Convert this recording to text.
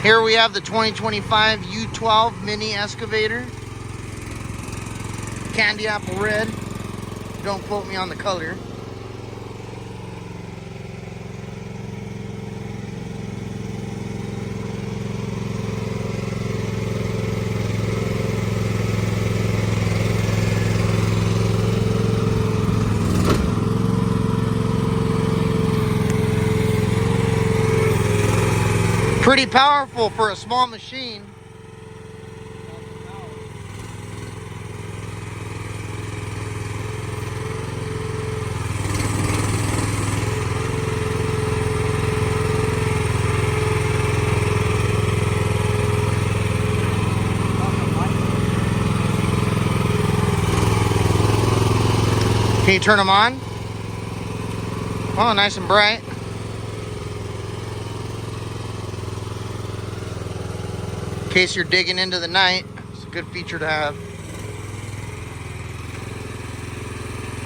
Here we have the 2025 U12 mini excavator. Candy apple red. Don't quote me on the color. Pretty powerful for a small machine. Can you turn them on? Oh, nice and bright. In case you're digging into the night, it's a good feature to have.